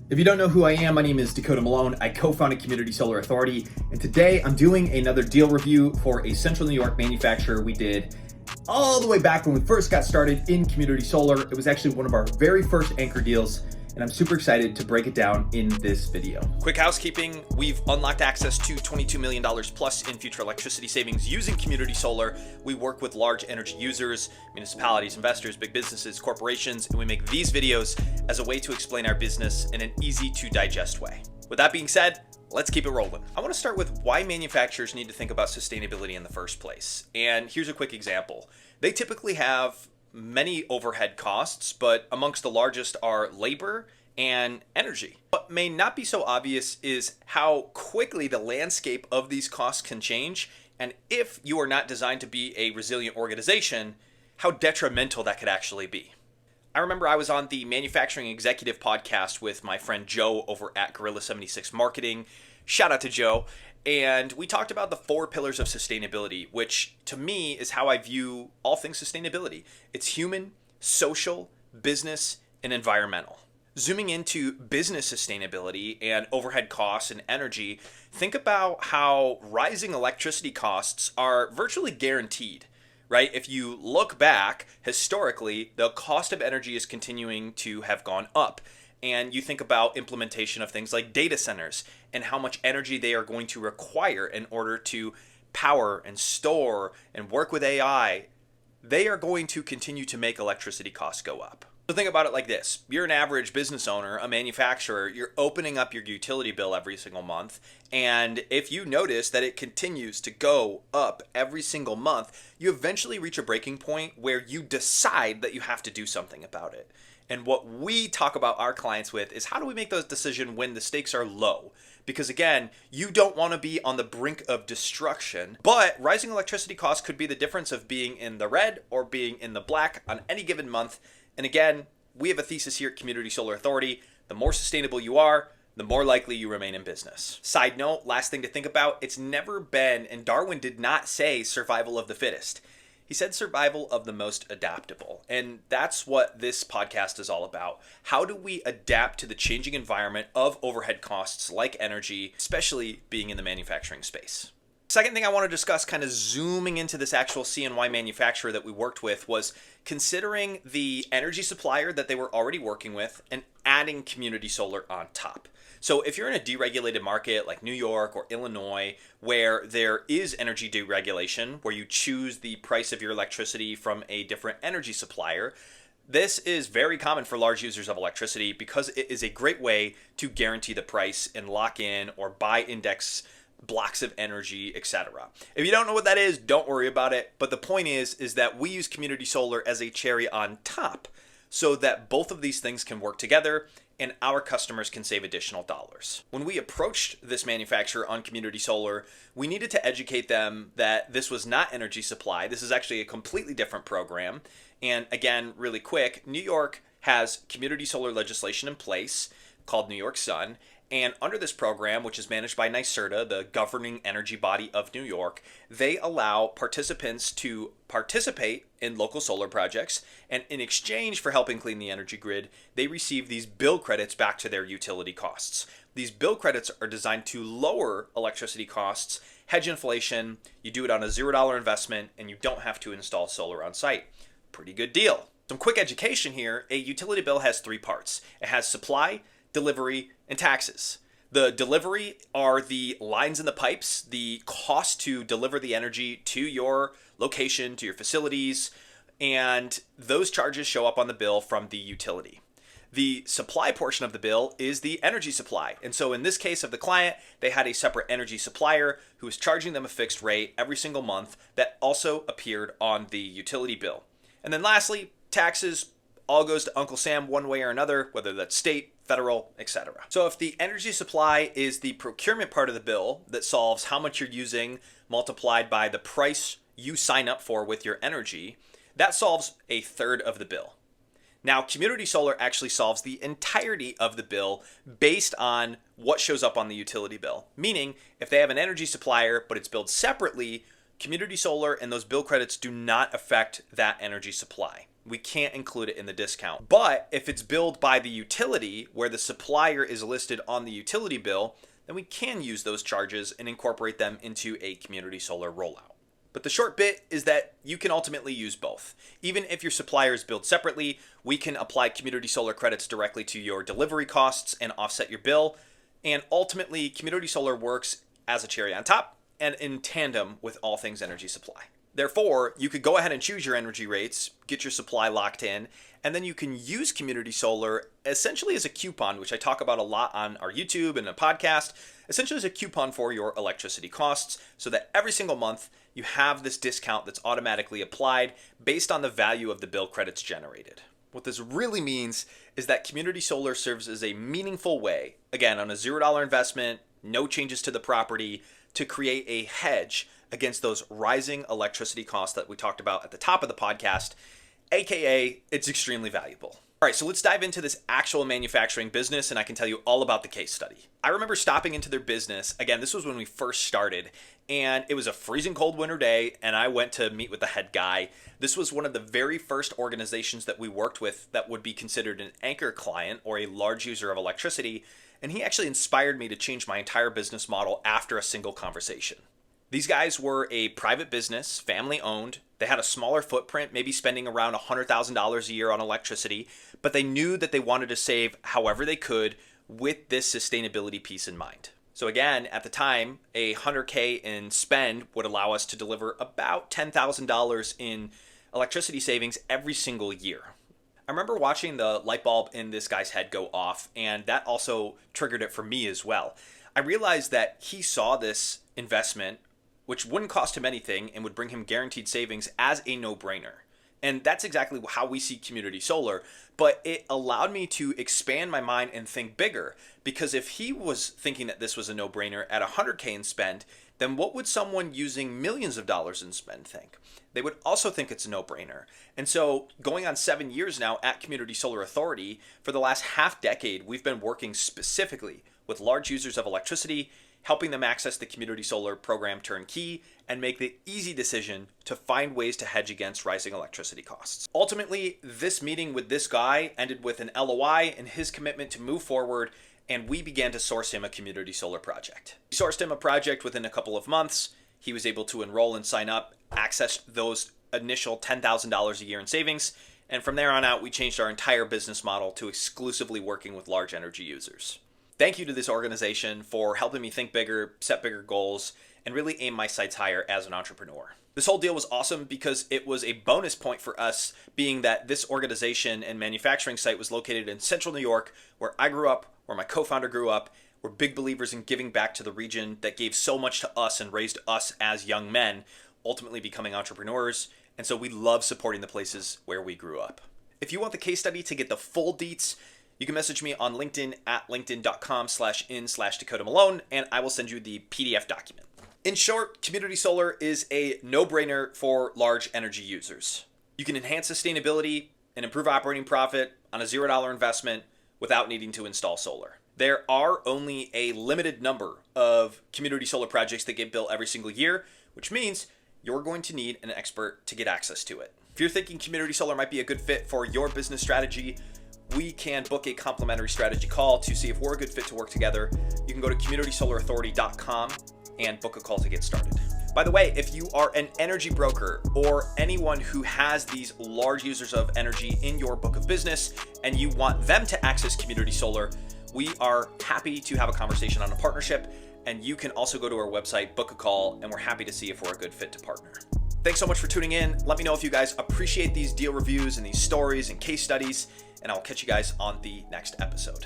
If you don't know who I am, my name is Dakota Malone. I co-founded Community Solar Authority, and today I'm doing another deal review for a Central New York manufacturer we did all the way back when we first got started in Community Solar. It was actually one of our very first anchor deals, and I'm super excited to break it down in this video. Quick housekeeping, we've unlocked access to $22 million plus in future electricity savings using Community Solar. We work with large energy users, municipalities, investors, big businesses, corporations, and we make these videos as a way to explain our business in an easy to digest way. With that being said, let's keep it rolling. I want to start with why manufacturers need to think about sustainability in the first place. And here's a quick example. They typically have many overhead costs, but amongst the largest are labor and energy. What may not be so obvious is how quickly the landscape of these costs can change, and if you are not designed to be a resilient organization, how detrimental that could actually be. I remember I was on the Manufacturing Executive podcast with my friend Joe over at Gorilla 76 Marketing. Shout out to Joe. And we talked about the 4 pillars of sustainability, which to me is how I view all things sustainability. It's human, social, business, and environmental. Zooming into business sustainability and overhead costs and energy, think about how rising electricity costs are virtually guaranteed, right? If you look back historically, the cost of energy is continuing to have gone up. And you think about implementation of things like data centers and how much energy they are going to require in order to power and store and work with AI, they are going to continue to make electricity costs go up. So think about it like this. You're an average business owner, a manufacturer, you're opening up your utility bill every single month. And if you notice that it continues to go up every single month, you eventually reach a breaking point where you decide that you have to do something about it. And what we talk about our clients with is how do we make those decisions when the stakes are low? Because again, you don't want to be on the brink of destruction, but rising electricity costs could be the difference of being in the red or being in the black on any given month. And again, we have a thesis here at Community Solar Authority. The more sustainable you are, the more likely you remain in business. Side note, last thing to think about, it's never been, and Darwin did not say survival of the fittest. He said survival of the most adaptable. And that's what this podcast is all about. How do we adapt to the changing environment of overhead costs like energy, especially being in the manufacturing space? Second thing I want to discuss, kind of zooming into this actual CNY manufacturer that we worked with, was considering the energy supplier that they were already working with and adding community solar on top. So if you're in a deregulated market like New York or Illinois, where there is energy deregulation, where you choose the price of your electricity from a different energy supplier, this is very common for large users of electricity because it is a great way to guarantee the price and lock in or buy index blocks of energy, etc. If you don't know what that is, don't worry about it. But the point is that we use community solar as a cherry on top so that both of these things can work together and our customers can save additional dollars. When we approached this manufacturer on community solar, we needed to educate them that this was not energy supply. This is actually a completely different program. And again, really quick, New York has community solar legislation in place called New York Sun. And under this program, which is managed by NYSERDA, the governing energy body of New York, they allow participants to participate in local solar projects. And in exchange for helping clean the energy grid, they receive these bill credits back to their utility costs. These bill credits are designed to lower electricity costs, hedge inflation. You do it on a $0 investment, and you don't have to install solar on site. Pretty good deal. Some quick education here. A utility bill has 3 parts. It has supply, delivery, and taxes. The delivery are the lines in the pipes, the cost to deliver the energy to your location, to your facilities, and those charges show up on the bill from the utility. The supply portion of the bill is the energy supply. And so in this case of the client, they had a separate energy supplier who was charging them a fixed rate every single month that also appeared on the utility bill. And then lastly, taxes all goes to Uncle Sam one way or another, whether that's state, federal, etc. So if the energy supply is the procurement part of the bill that solves how much you're using multiplied by the price you sign up for with your energy, that solves a third of the bill. Now, community solar actually solves the entirety of the bill based on what shows up on the utility bill. Meaning, if they have an energy supplier, but it's billed separately, community solar and those bill credits do not affect that energy supply. we can't include it in the discount. But if it's billed by the utility, where the supplier is listed on the utility bill, then we can use those charges and incorporate them into a community solar rollout. But the short bit is that you can ultimately use both. Even if your supplier is billed separately, we can apply community solar credits directly to your delivery costs and offset your bill. And ultimately, community solar works as a cherry on top and in tandem with all things energy supply. Therefore, you could go ahead and choose your energy rates, get your supply locked in, and then you can use community solar essentially as a coupon, which I talk about a lot on our YouTube and a podcast, essentially as a coupon for your electricity costs, so that every single month you have this discount that's automatically applied based on the value of the bill credits generated. What this really means is that community solar serves as a meaningful way, again, on a $0 investment, no changes to the property, to create a hedge against those rising electricity costs that we talked about at the top of the podcast, aka it's extremely valuable. All right, so let's dive into this actual manufacturing business, and I can tell you all about the case study. I remember stopping into their business. Again, this was when we first started, and it was a freezing cold winter day, and I went to meet with the head guy. This was one of the very first organizations that we worked with that would be considered an anchor client or a large user of electricity, and he actually inspired me to change my entire business model after a single conversation. These guys were a private business, family owned. They had a smaller footprint, maybe spending around $100,000 a year on electricity, but they knew that they wanted to save however they could with this sustainability piece in mind. So again, at the time, a $100K in spend would allow us to deliver about $10,000 in electricity savings every single year. I remember watching the light bulb in this guy's head go off, and that also triggered it for me as well. I realized that he saw this investment, which wouldn't cost him anything and would bring him guaranteed savings, as a no-brainer. And that's exactly how we see community solar, but it allowed me to expand my mind and think bigger, because if he was thinking that this was a no-brainer at $100K in spend, then what would someone using millions of dollars in spend think? They would also think it's a no-brainer. And so going on 7 years now at Community Solar Authority, for the last half decade, we've been working specifically with large users of electricity, helping them access the community solar program turnkey and make the easy decision to find ways to hedge against rising electricity costs. Ultimately, this meeting with this guy ended with an LOI and his commitment to move forward, and we began to source him a community solar project. We sourced him a project within a couple of months. He was able to enroll and sign up, access those initial $10,000 a year in savings, and from there on out, we changed our entire business model to exclusively working with large energy users. Thank you to this organization for helping me think bigger, set bigger goals, and really aim my sights higher as an entrepreneur. This whole deal was awesome because it was a bonus point for us, being that this organization and manufacturing site was located in central New York, where I grew up, where my co-founder grew up. We're big believers in giving back to the region that gave so much to us and raised us as young men, ultimately becoming entrepreneurs. And so we love supporting the places where we grew up. If you want the case study to get the full deets, you can message me on LinkedIn at linkedin.com/in/Dakota Malone, and I will send you the PDF document. In short, community solar is a no-brainer for large energy users. You can enhance sustainability and improve operating profit on a $0 investment without needing to install solar. There are only a limited number of community solar projects that get built every single year, which means you're going to need an expert to get access to it. If you're thinking community solar might be a good fit for your business strategy, we can book a complimentary strategy call to see if we're a good fit to work together. You can go to communitysolarauthority.com and book a call to get started. By the way, if you are an energy broker or anyone who has these large users of energy in your book of business and you want them to access community solar, we are happy to have a conversation on a partnership, and you can also go to our website, book a call, and we're happy to see if we're a good fit to partner. Thanks so much for tuning in. Let me know if you guys appreciate these deal reviews and these stories and case studies, and I'll catch you guys on the next episode.